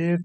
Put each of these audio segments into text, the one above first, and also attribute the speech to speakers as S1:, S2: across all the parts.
S1: 1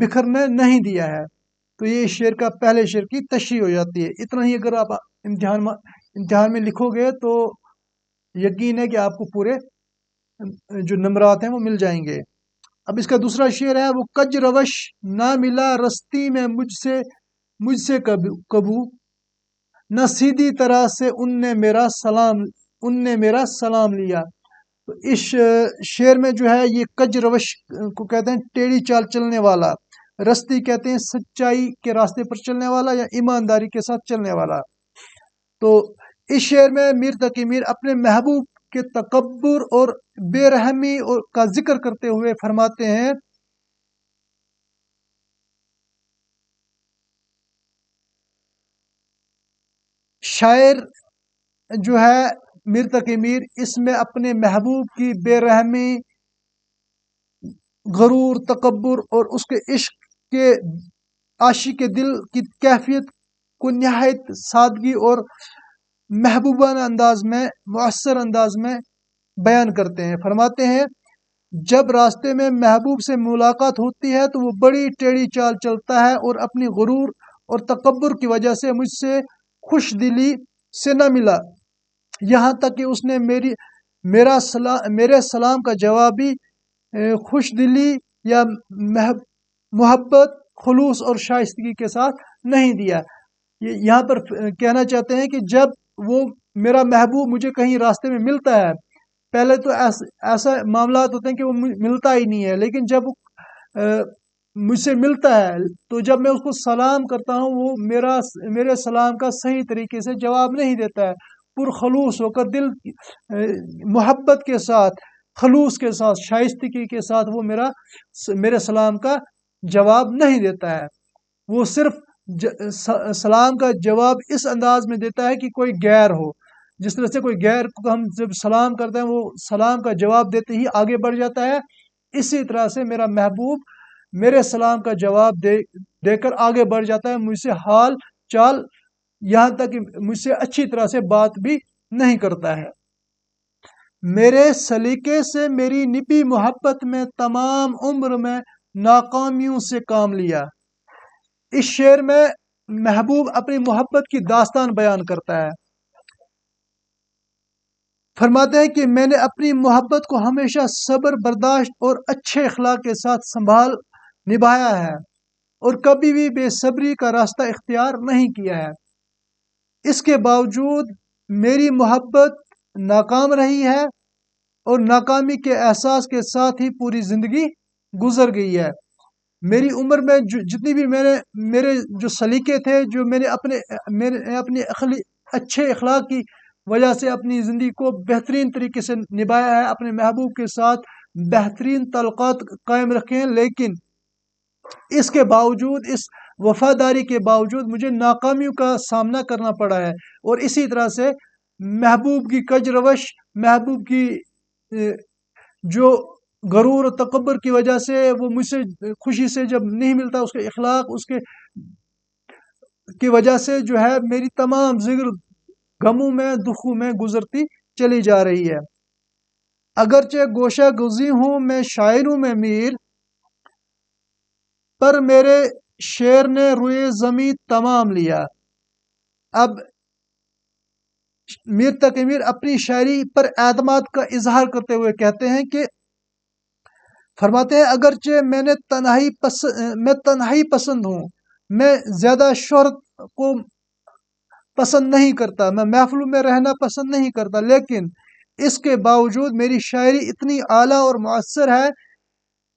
S1: بکھرنے نہیں دیا ہے۔ تو یہ شعر کا پہلے شعر کی تشریح ہو جاتی ہے۔ اتنا ہی اگر آپ امتحان میں لکھو گے تو یقین ہے کہ آپ کو پورے جو نمبرات ہیں وہ مل جائیں گے۔ اب اس کا دوسرا شعر ہے، وہ کج روش نہ ملا رستی میں مجھ سے کبو، نہ سیدھی طرح سے ان نے میرا سلام لیا۔ تو اس شعر میں جو ہے یہ کج روش کو کہتے ہیں ٹیڑھی چال چلنے والا، رستی کہتے ہیں سچائی کے راستے پر چلنے والا یا ایمانداری کے ساتھ چلنے والا۔ تو اس شعر میں میر تقی میر اپنے محبوب کے تکبر اور بے رحمی کا ذکر کرتے ہوئے فرماتے ہیں، شاعر جو ہے میر تقی میر اس میں اپنے محبوب کی بے رحمی، غرور، تکبر اور اس کے عشق کے عاشق کے دل کی کیفیت کو نہایت سادگی اور محبوبانہ انداز میں، مؤثر انداز میں بیان کرتے ہیں۔ فرماتے ہیں، جب راستے میں محبوب سے ملاقات ہوتی ہے تو وہ بڑی ٹیڑھی چال چلتا ہے اور اپنی غرور اور تکبر کی وجہ سے مجھ سے خوش دلی سے نہ ملا، یہاں تک کہ اس نے میرے سلام کا جوابی خوش دلی یا محبت، خلوص اور شائستگی کے ساتھ نہیں دیا۔ یہاں پر کہنا چاہتے ہیں کہ جب وہ میرا محبوب مجھے کہیں راستے میں ملتا ہے، پہلے تو ایسا معاملات ہوتے ہیں کہ وہ ملتا ہی نہیں ہے، لیکن جب مجھ سے ملتا ہے تو جب میں اس کو سلام کرتا ہوں وہ میرے سلام کا صحیح طریقے سے جواب نہیں دیتا ہے، پرخلوص ہو کر دل محبت کے ساتھ، خلوص کے ساتھ، شائستگی کے ساتھ وہ میرے سلام کا جواب نہیں دیتا ہے۔ وہ صرف سلام کا جواب اس انداز میں دیتا ہے کہ کوئی غیر ہو، جس طرح سے کوئی غیر کو ہم جب سلام کرتے ہیں وہ سلام کا جواب دیتے ہی آگے بڑھ جاتا ہے، اسی طرح سے میرا محبوب میرے سلام کا جواب دے کر آگے بڑھ جاتا ہے، مجھ سے حال چال، یہاں تک کہ مجھ سے اچھی طرح سے بات بھی نہیں کرتا ہے۔ میرے سلیقے سے میری نبی محبت میں تمام عمر میں ناکامیوں سے کام لیا۔ اس شعر میں محبوب اپنی محبت کی داستان بیان کرتا ہے۔ فرماتے ہیں کہ میں نے اپنی محبت کو ہمیشہ صبر، برداشت اور اچھے اخلاق کے ساتھ نبھایا ہے اور کبھی بھی بے صبری کا راستہ اختیار نہیں کیا ہے۔ اس کے باوجود میری محبت ناکام رہی ہے اور ناکامی کے احساس کے ساتھ ہی پوری زندگی گزر گئی ہے۔ میری عمر میں جتنی بھی میرے جو سلیقے تھے، جو میں نے اپنے اچھے اخلاق کی وجہ سے اپنی زندگی کو بہترین طریقے سے نبھایا ہے، اپنے محبوب کے ساتھ بہترین تعلقات قائم رکھے ہیں، لیکن اس کے باوجود، اس وفاداری کے باوجود مجھے ناکامیوں کا سامنا کرنا پڑا ہے، اور اسی طرح سے محبوب کی کج روش، محبوب کی جو غرور و تکبر کی وجہ سے وہ مجھ سے خوشی سے جب نہیں ملتا، اس کے اخلاق، اس کی وجہ سے جو ہے میری تمام زندگی غموں میں، دکھوں میں گزرتی چلی جا رہی ہے۔ اگرچہ گوشہ گزی ہوں میں شاعروں میں میر، پر میرے شعر نے روئے زمیں تمام لیا۔ اب میر تقی میر اپنی شاعری پر اعتماد کا اظہار کرتے ہوئے کہتے ہیں کہ، فرماتے ہیں، اگرچہ میں تنہائی پسند ہوں، میں زیادہ شہرت کو پسند نہیں کرتا، میں محفلوں میں رہنا پسند نہیں کرتا، لیکن اس کے باوجود میری شاعری اتنی اعلیٰ اور مؤثر ہے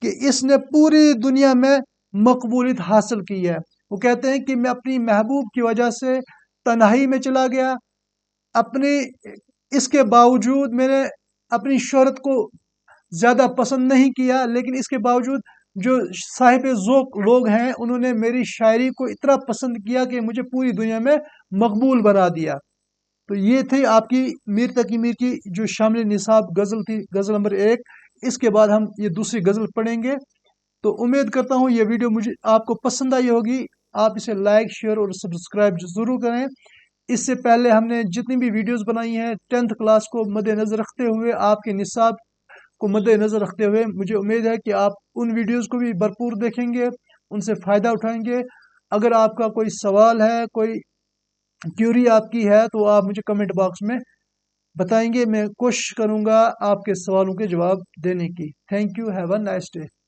S1: کہ اس نے پوری دنیا میں مقبولیت حاصل کی ہے۔ وہ کہتے ہیں کہ میں اپنی محبوب کی وجہ سے تنہائی میں چلا گیا، اس کے باوجود میں نے اپنی شہرت کو زیادہ پسند نہیں کیا، لیکن اس کے باوجود جو صاحب ذوق لوگ ہیں انہوں نے میری شاعری کو اتنا پسند کیا کہ مجھے پوری دنیا میں مقبول بنا دیا۔ تو یہ تھی آپ کی میر تقی میر کی جو شامل نصاب غزل تھی، غزل نمبر 1۔ اس کے بعد ہم یہ دوسری غزل پڑھیں گے۔ تو امید کرتا ہوں یہ ویڈیو آپ کو پسند آئی ہوگی۔ آپ اسے لائک، شیئر اور سبسکرائب ضرور کریں۔ اس سے پہلے ہم نے جتنی بھی ویڈیوز بنائی ہیں 10th کلاس کو مد نظر رکھتے ہوئے، آپ کے نصاب کو مد نظر رکھتے ہوئے، مجھے امید ہے کہ آپ ان ویڈیوز کو بھی بھرپور دیکھیں گے ان سے فائدہ اٹھائیں گے۔ اگر آپ کا کوئی سوال ہے، کوئی کیوری آپ کی ہے، تو آپ مجھے کمنٹ باکس میں بتائیں گے، میں کوشش کروں گا آپ کے سوالوں کے جواب دینے کی۔ Thank you, have a nice day.